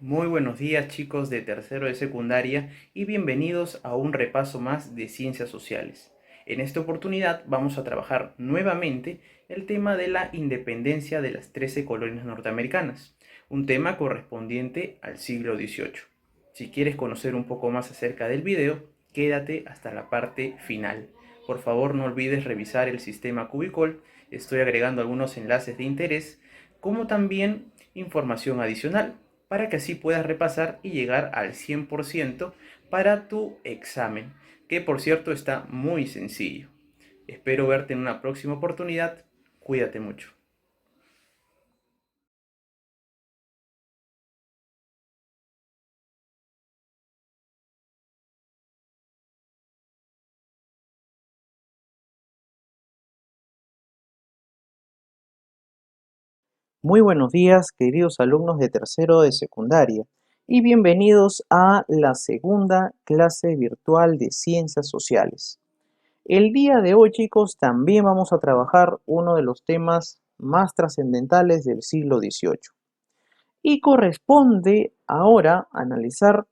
Muy buenos días chicos de tercero de secundaria y bienvenidos a un repaso más de ciencias sociales. En esta oportunidad vamos a trabajar nuevamente el tema de la independencia de las 13 colonias norteamericanas, un tema correspondiente al siglo XVIII. Si quieres conocer un poco más acerca del video, quédate hasta la parte final. Por favor no olvides revisar el sistema Cubicol, estoy agregando algunos enlaces de interés, como también información adicional para que así puedas repasar y llegar al 100% para tu examen, que por cierto está muy sencillo. Espero verte en una próxima oportunidad. Cuídate mucho. Muy buenos días, queridos alumnos de tercero de secundaria, y bienvenidos a la segunda clase virtual de Ciencias Sociales. El día de hoy, chicos, también vamos a trabajar uno de los temas más trascendentales del siglo XVIII. Y corresponde ahora analizar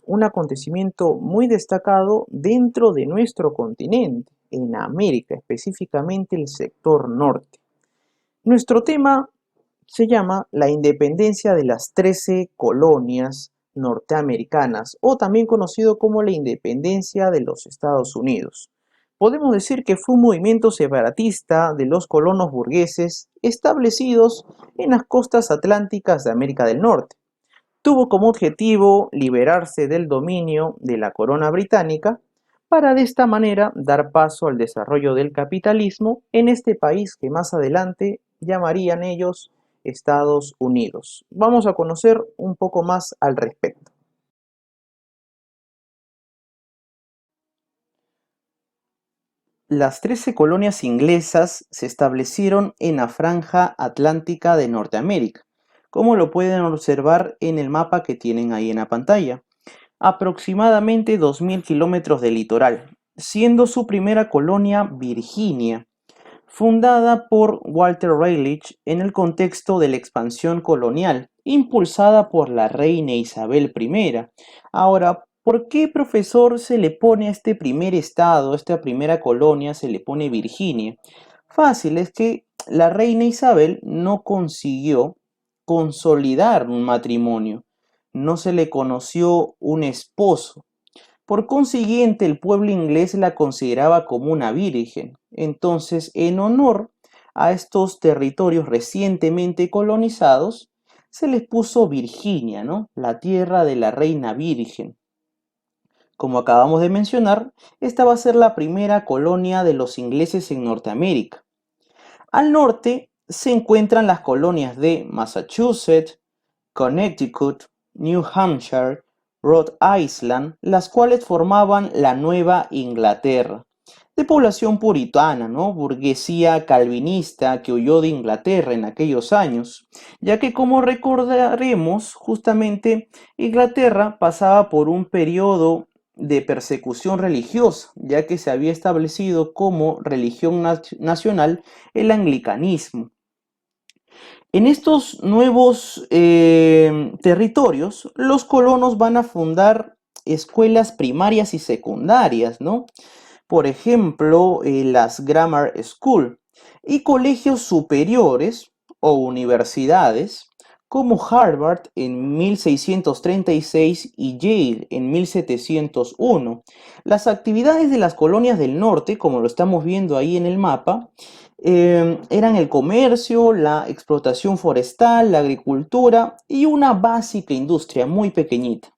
un acontecimiento muy destacado dentro de nuestro continente, en América, específicamente el sector norte. Nuestro tema se llama la independencia de las 13 colonias norteamericanas, o también conocido como la independencia de los Estados Unidos. Podemos decir que fue un movimiento separatista de los colonos burgueses establecidos en las costas atlánticas de América del Norte. Tuvo como objetivo liberarse del dominio de la corona británica para de esta manera dar paso al desarrollo del capitalismo en este país que más adelante llamarían ellos Estados Unidos. Vamos a conocer un poco más al respecto. Las 13 colonias inglesas se establecieron en la franja atlántica de Norteamérica, como lo pueden observar en el mapa que tienen ahí en la pantalla. Aproximadamente 2.000 kilómetros de litoral, siendo su primera colonia Virginia, fundada por Walter Raleigh en el contexto de la expansión colonial, impulsada por la reina Isabel I. Ahora, ¿por qué, profesor, se le pone a este primer estado, a esta primera colonia, se le pone Virginia? Fácil, es que la reina Isabel no consiguió consolidar un matrimonio, no se le conoció un esposo. Por consiguiente, el pueblo inglés la consideraba como una virgen. Entonces, en honor a estos territorios recientemente colonizados, se les puso Virginia, ¿no? La tierra de la reina virgen. Como acabamos de mencionar, esta va a ser la primera colonia de los ingleses en Norteamérica. Al norte se encuentran las colonias de Massachusetts, Connecticut, New Hampshire, Rhode Island, las cuales formaban la Nueva Inglaterra, de población puritana, ¿no? Burguesía calvinista que huyó de Inglaterra en aquellos años, ya que como recordaremos, justamente Inglaterra pasaba por un periodo de persecución religiosa, ya que se había establecido como religión nacional el anglicanismo. En estos nuevos territorios, los colonos van a fundar escuelas primarias y secundarias, ¿no? Por ejemplo, las Grammar School y colegios superiores o universidades como Harvard en 1636 y Yale en 1701. Las actividades de las colonias del norte, como lo estamos viendo ahí en el mapa, eran el comercio, la explotación forestal, la agricultura y una básica industria muy pequeñita.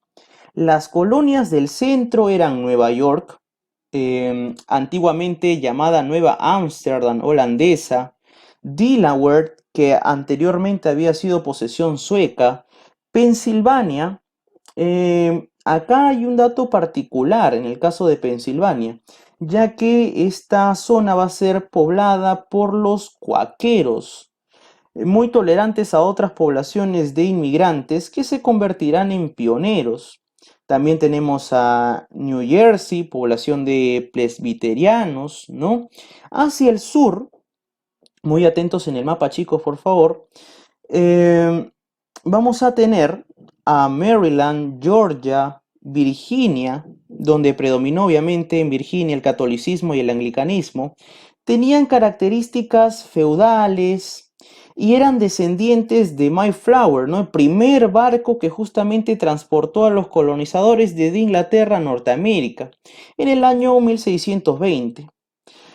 Las colonias del centro eran Nueva York, antiguamente llamada Nueva Ámsterdam holandesa, Delaware, que anteriormente había sido posesión sueca, Pensilvania. Acá hay un dato particular en el caso de Pensilvania, ya que esta zona va a ser poblada por los cuáqueros, muy tolerantes a otras poblaciones de inmigrantes que se convertirán en pioneros. También tenemos a New Jersey, población de presbiterianos, ¿no? Hacia el sur, muy atentos en el mapa, chicos, por favor, eh, vamos a tener a Maryland, Georgia, Virginia, donde predominó obviamente en Virginia el catolicismo y el anglicanismo, tenían características feudales y eran descendientes de Mayflower, ¿no? El primer barco que justamente transportó a los colonizadores desde Inglaterra a Norteamérica en el año 1620.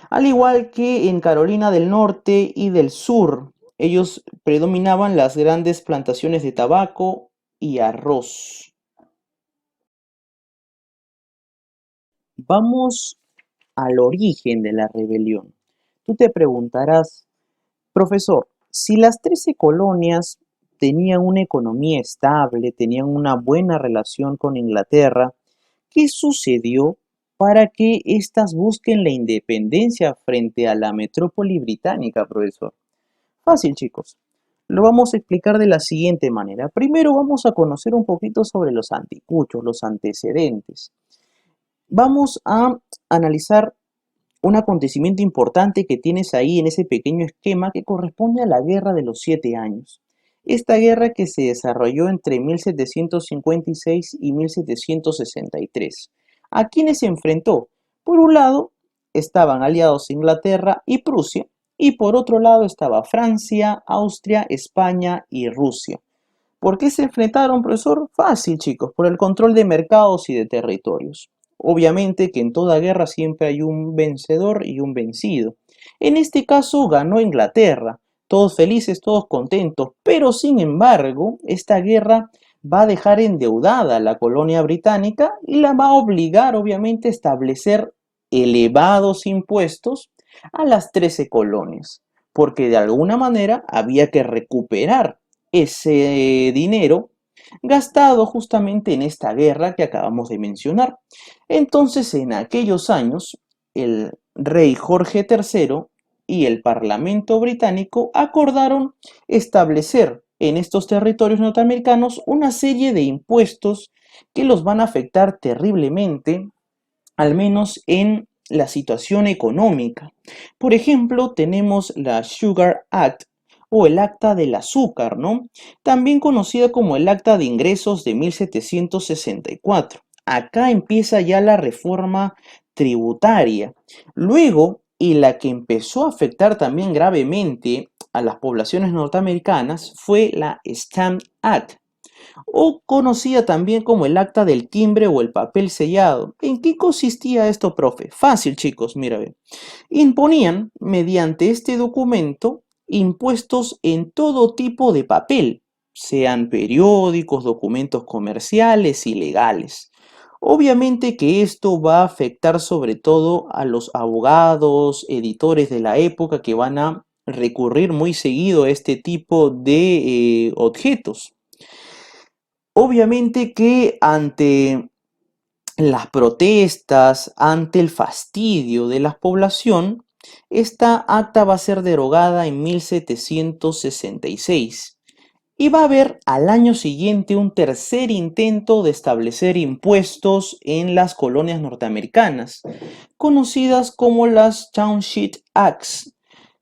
Al igual que en Carolina del Norte y del Sur, ellos predominaban las grandes plantaciones de tabaco y arroz. Vamos al origen de la rebelión. Tú te preguntarás, profesor, si las 13 colonias tenían una economía estable, tenían una buena relación con Inglaterra, ¿qué sucedió para que éstas busquen la independencia frente a la metrópoli británica, profesor? Fácil, chicos. Lo vamos a explicar de la siguiente manera. Primero vamos a conocer un poquito sobre los anticuchos, los antecedentes. Vamos a analizar un acontecimiento importante que tienes ahí en ese pequeño esquema que corresponde a la Guerra de los 7 años. Esta guerra que se desarrolló entre 1756 y 1763. ¿A quiénes se enfrentó? Por un lado estaban aliados Inglaterra y Prusia, y por otro lado estaba Francia, Austria, España y Rusia. ¿Por qué se enfrentaron, profesor? Fácil, chicos, por el control de mercados y de territorios. Obviamente que en toda guerra siempre hay un vencedor y un vencido. En este caso ganó Inglaterra, todos felices, todos contentos, pero sin embargo, esta guerra va a dejar endeudada a la colonia británica y la va a obligar, obviamente, a establecer elevados impuestos a las 13 colonias, porque de alguna manera había que recuperar ese dinero gastado justamente en esta guerra que acabamos de mencionar. Entonces, en aquellos años, el rey Jorge III y el Parlamento británico acordaron establecer en estos territorios norteamericanos una serie de impuestos que los van a afectar terriblemente, al menos en la situación económica. Por ejemplo, tenemos la Sugar Act o el Acta del Azúcar, ¿no? También conocida como el Acta de Ingresos de 1764. Acá empieza ya la reforma tributaria. Luego, y la que empezó a afectar también gravemente a las poblaciones norteamericanas, fue la Stamp Act, o conocida también como el acta del timbre o el papel sellado. ¿En qué consistía esto, profe? Fácil, chicos, mira, ve. Imponían, mediante este documento, impuestos en todo tipo de papel, sean periódicos, documentos comerciales y legales. Obviamente que esto va a afectar sobre todo a los abogados, editores de la época que van a recurrir muy seguido a este tipo de objetos. Obviamente que ante las protestas, ante el fastidio de la población, esta acta va a ser derogada en 1766 y va a haber al año siguiente un tercer intento de establecer impuestos en las colonias norteamericanas, conocidas como las Township Acts.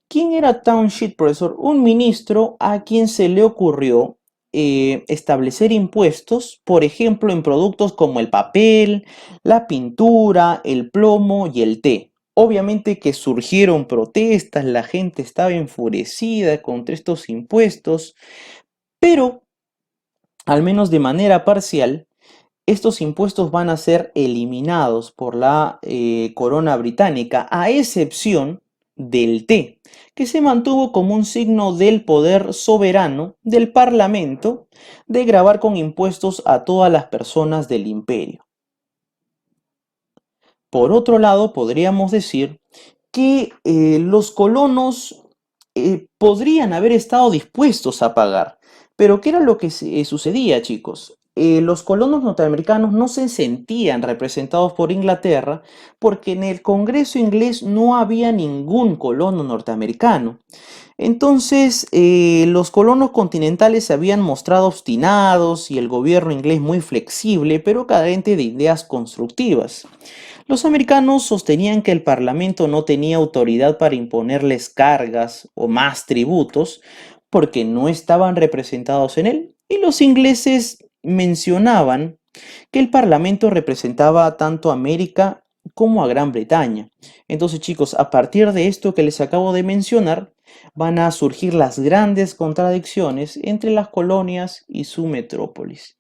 ¿Quién era Township, profesor? Un ministro a quien se le ocurrió establecer impuestos, por ejemplo, en productos como el papel, la pintura, el plomo y el té. Obviamente que surgieron protestas, la gente estaba enfurecida contra estos impuestos, pero, al menos de manera parcial, estos impuestos van a ser eliminados por la corona británica, a excepción del té, que se mantuvo como un signo del poder soberano del Parlamento de gravar con impuestos a todas las personas del imperio. Por otro lado, podríamos decir que los colonos podrían haber estado dispuestos a pagar. Pero ¿qué era lo que sucedía, chicos? Los colonos norteamericanos no se sentían representados por Inglaterra porque en el Congreso inglés no había ningún colono norteamericano. Entonces, los colonos continentales se habían mostrado obstinados y el gobierno inglés muy flexible, pero carente de ideas constructivas. Los americanos sostenían que el Parlamento no tenía autoridad para imponerles cargas o más tributos porque no estaban representados en él, y los ingleses mencionaban que el Parlamento representaba tanto a América como a Gran Bretaña. Entonces, chicos, a partir de esto que les acabo de mencionar, van a surgir las grandes contradicciones entre las colonias y su metrópolis.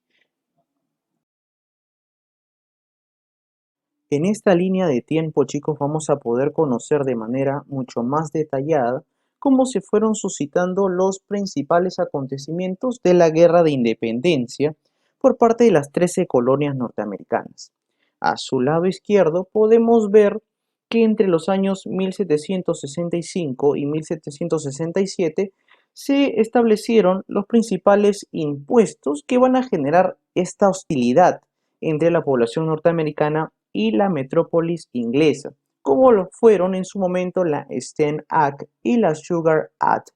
En esta línea de tiempo, chicos, vamos a poder conocer de manera mucho más detallada cómo se fueron suscitando los principales acontecimientos de la Guerra de Independencia por parte de las 13 colonias norteamericanas. A su lado izquierdo podemos ver que entre los años 1765 y 1767 se establecieron los principales impuestos que van a generar esta hostilidad entre la población norteamericana y la metrópolis inglesa, como lo fueron en su momento la Stamp Act y la Sugar Act.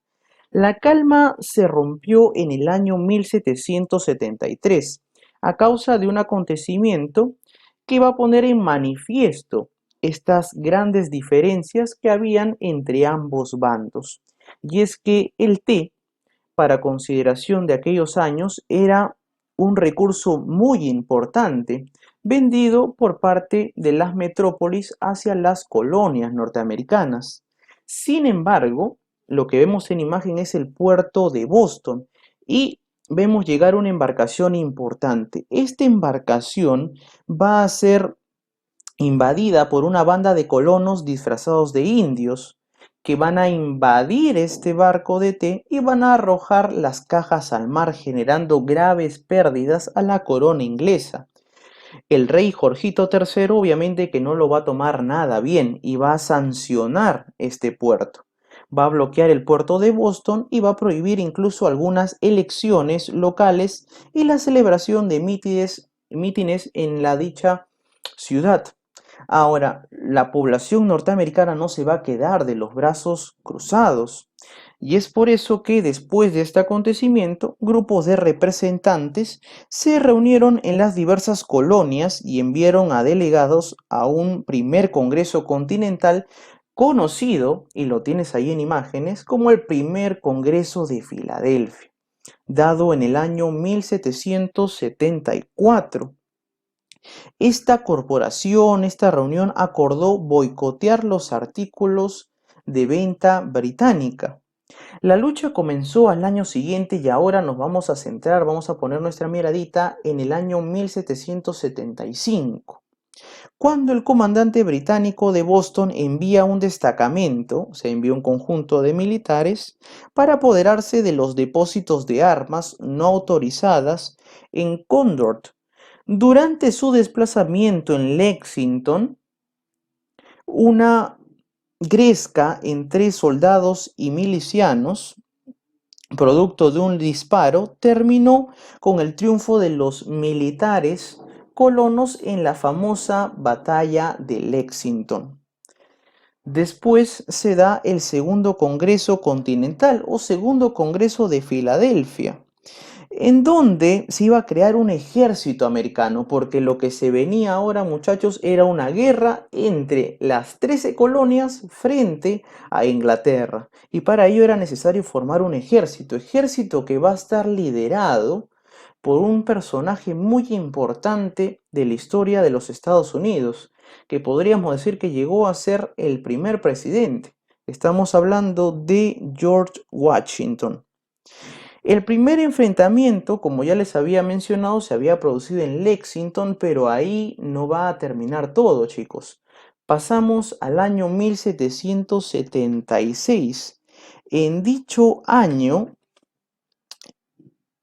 La calma se rompió en el año 1773 a causa de un acontecimiento que va a poner en manifiesto estas grandes diferencias que habían entre ambos bandos. Y es que el té, para consideración de aquellos años, era un recurso muy importante vendido por parte de las metrópolis hacia las colonias norteamericanas. Sin embargo, lo que vemos en imagen es el puerto de Boston y vemos llegar una embarcación importante. Esta embarcación va a ser invadida por una banda de colonos disfrazados de indios que van a invadir este barco de té y van a arrojar las cajas al mar, generando graves pérdidas a la corona inglesa. El rey Jorgito III obviamente que no lo va a tomar nada bien y va a sancionar este puerto. Va a bloquear el puerto de Boston y va a prohibir incluso algunas elecciones locales y la celebración de mítines en la dicha ciudad. Ahora, la población norteamericana no se va a quedar de los brazos cruzados. Y es por eso que después de este acontecimiento, grupos de representantes se reunieron en las diversas colonias y enviaron a delegados a un primer Congreso Continental conocido, y lo tienes ahí en imágenes, como el primer Congreso de Filadelfia, dado en el año 1774. Esta corporación, esta reunión acordó boicotear los artículos de venta británica. La lucha comenzó al año siguiente y ahora nos vamos a centrar, vamos a poner nuestra miradita en el año 1775, cuando el comandante británico de Boston envía un destacamento, se envió un conjunto de militares, para apoderarse de los depósitos de armas no autorizadas en Concord. Durante su desplazamiento en Lexington, una gresca entre soldados y milicianos, producto de un disparo, terminó con el triunfo de los militares colonos en la famosa batalla de Lexington. Después se da el segundo Congreso Continental o segundo Congreso de Filadelfia, en donde se iba a crear un ejército americano, porque lo que se venía ahora, muchachos, era una guerra entre las 13 colonias frente a Inglaterra. Y para ello era necesario formar un ejército que va a estar liderado por un personaje muy importante de la historia de los Estados Unidos, que podríamos decir que llegó a ser el primer presidente. Estamos hablando de George Washington. El primer enfrentamiento, como ya les había mencionado, se había producido en Lexington, pero ahí no va a terminar todo, chicos. Pasamos al año 1776. En dicho año,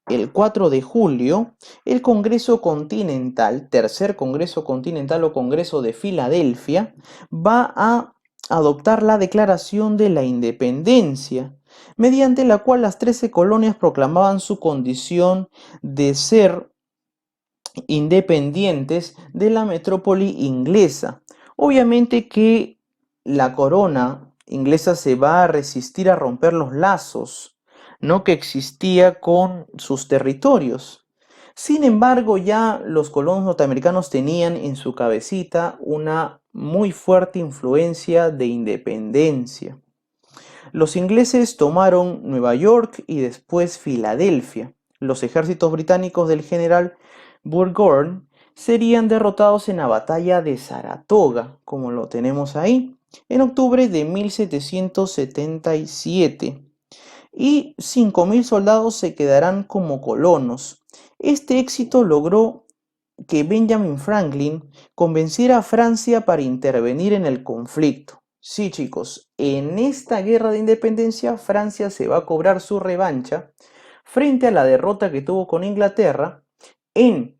el 4 de julio, el Congreso Continental, Tercer Congreso Continental o Congreso de Filadelfia, va a adoptar la Declaración de la Independencia, mediante la cual las 13 colonias proclamaban su condición de ser independientes de la metrópoli inglesa. Obviamente que la corona inglesa se va a resistir a romper los lazos, ¿no?, que existía con sus territorios. Sin embargo, ya los colonos norteamericanos tenían en su cabecita una muy fuerte influencia de independencia. Los ingleses tomaron Nueva York y después Filadelfia. Los ejércitos británicos del general Burgoyne serían derrotados en la batalla de Saratoga, como lo tenemos ahí, en octubre de 1777, y 5.000 soldados se quedarán como colonos. Este éxito logró que Benjamin Franklin convenciera a Francia para intervenir en el conflicto. Sí, chicos, en esta guerra de independencia Francia se va a cobrar su revancha frente a la derrota que tuvo con Inglaterra en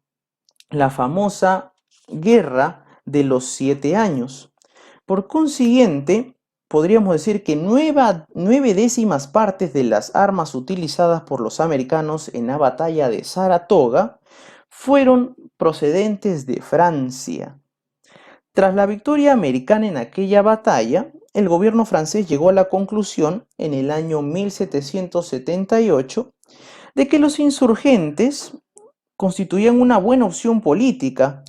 la famosa Guerra de los 7 años. Por consiguiente, podríamos decir que 9/10 de las armas utilizadas por los americanos en la batalla de Saratoga fueron procedentes de Francia. Tras la victoria americana en aquella batalla, el gobierno francés llegó a la conclusión, en el año 1778, de que los insurgentes constituían una buena opción política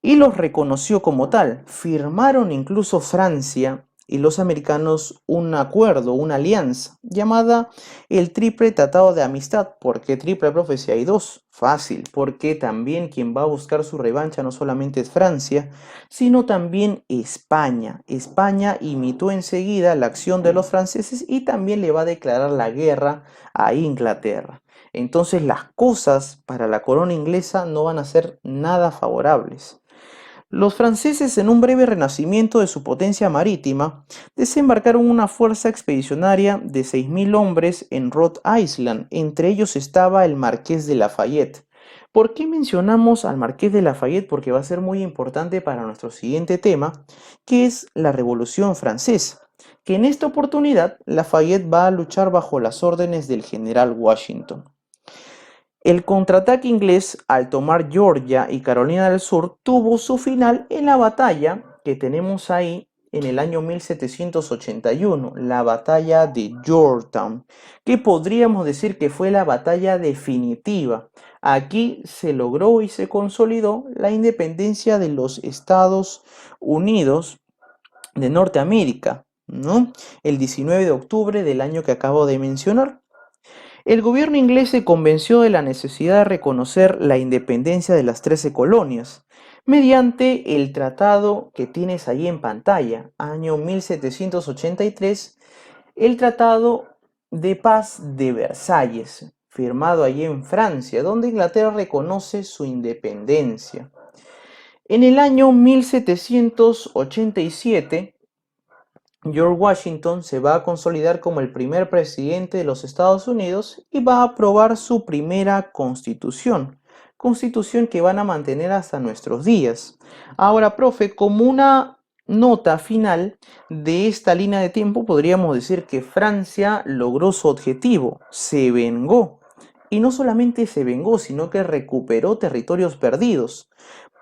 y los reconoció como tal. Firmaron incluso Francia y los americanos un acuerdo, una alianza, llamada el Triple Tratado de Amistad. ¿Por qué triple, profe? Si hay dos. Fácil, porque también quien va a buscar su revancha no solamente es Francia, sino también España. España imitó enseguida la acción de los franceses y también le va a declarar la guerra a Inglaterra. Entonces las cosas para la corona inglesa no van a ser nada favorables. Los franceses, en un breve renacimiento de su potencia marítima, desembarcaron una fuerza expedicionaria de 6.000 hombres en Rhode Island. Entre ellos estaba el Marqués de Lafayette. ¿Por qué mencionamos al Marqués de Lafayette? Porque va a ser muy importante para nuestro siguiente tema, que es la Revolución Francesa, que en esta oportunidad Lafayette va a luchar bajo las órdenes del general Washington. El contraataque inglés al tomar Georgia y Carolina del Sur tuvo su final en la batalla que tenemos ahí en el año 1781, la batalla de Yorktown, que podríamos decir que fue la batalla definitiva. Aquí se logró y se consolidó la independencia de los Estados Unidos de Norteamérica, ¿no? El 19 de octubre del año que acabo de mencionar. El gobierno inglés se convenció de la necesidad de reconocer la independencia de las 13 colonias mediante el tratado que tienes ahí en pantalla, año 1783, el Tratado de Paz de Versalles, firmado allí en Francia, donde Inglaterra reconoce su independencia. En el año 1787, George Washington se va a consolidar como el primer presidente de los Estados Unidos y va a aprobar su primera constitución que van a mantener hasta nuestros días. Ahora, profe, como una nota final de esta línea de tiempo, podríamos decir que Francia logró su objetivo, se vengó. Y no solamente se vengó, sino que recuperó territorios perdidos.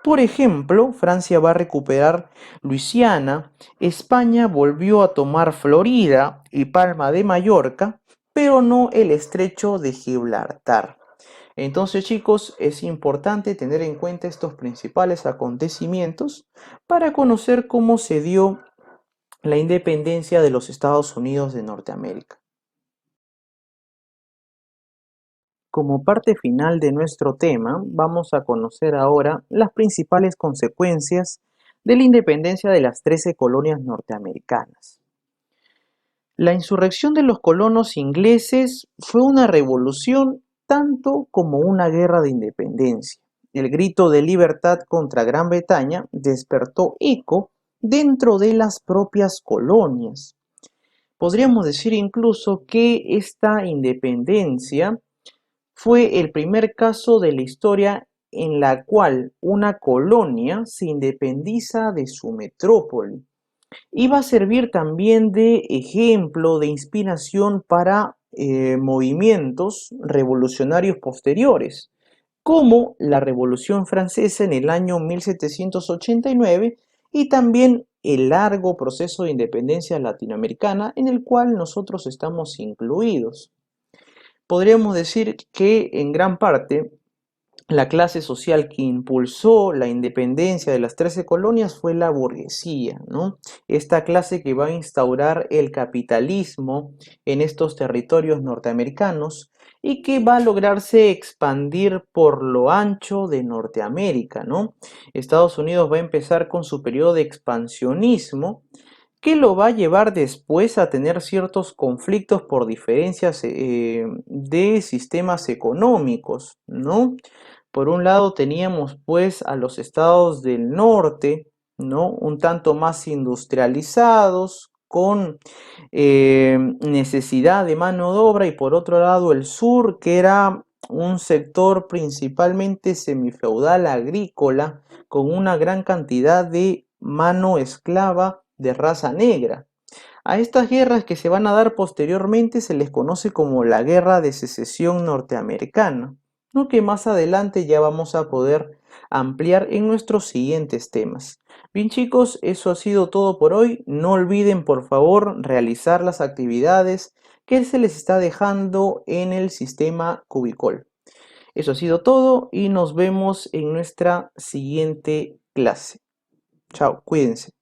Por ejemplo, Francia va a recuperar Luisiana, España volvió a tomar Florida y Palma de Mallorca, pero no el estrecho de Gibraltar. Entonces, chicos, es importante tener en cuenta estos principales acontecimientos para conocer cómo se dio la independencia de los Estados Unidos de Norteamérica. Como parte final de nuestro tema, vamos a conocer ahora las principales consecuencias de la independencia de las 13 colonias norteamericanas. La insurrección de los colonos ingleses fue una revolución tanto como una guerra de independencia. El grito de libertad contra Gran Bretaña despertó eco dentro de las propias colonias. Podríamos decir incluso que esta independencia fue el primer caso de la historia en la cual una colonia se independiza de su metrópoli. Y va a servir también de ejemplo, de inspiración para movimientos revolucionarios posteriores, como la Revolución Francesa en el año 1789 y también el largo proceso de independencia latinoamericana en el cual nosotros estamos incluidos. Podríamos decir que en gran parte la clase social que impulsó la independencia de las 13 colonias fue la burguesía, ¿no? Esta clase que va a instaurar el capitalismo en estos territorios norteamericanos y que va a lograrse expandir por lo ancho de Norteamérica, ¿no? Estados Unidos va a empezar con su periodo de expansionismo, que lo va a llevar después a tener ciertos conflictos por diferencias de sistemas económicos, ¿no? Por un lado teníamos pues a los estados del norte, ¿no? Un tanto más industrializados, con necesidad de mano de obra, y por otro lado el sur, que era un sector principalmente semifeudal agrícola, con una gran cantidad de mano esclava de raza negra. A estas guerras que se van a dar posteriormente se les conoce como la Guerra de Secesión Norteamericana, lo que más adelante ya vamos a poder ampliar en nuestros siguientes temas. Bien chicos, eso ha sido todo por hoy. No olviden por favor realizar las actividades que se les está dejando en el sistema Cubicol. Eso ha sido todo y nos vemos en nuestra siguiente clase. Chao, cuídense.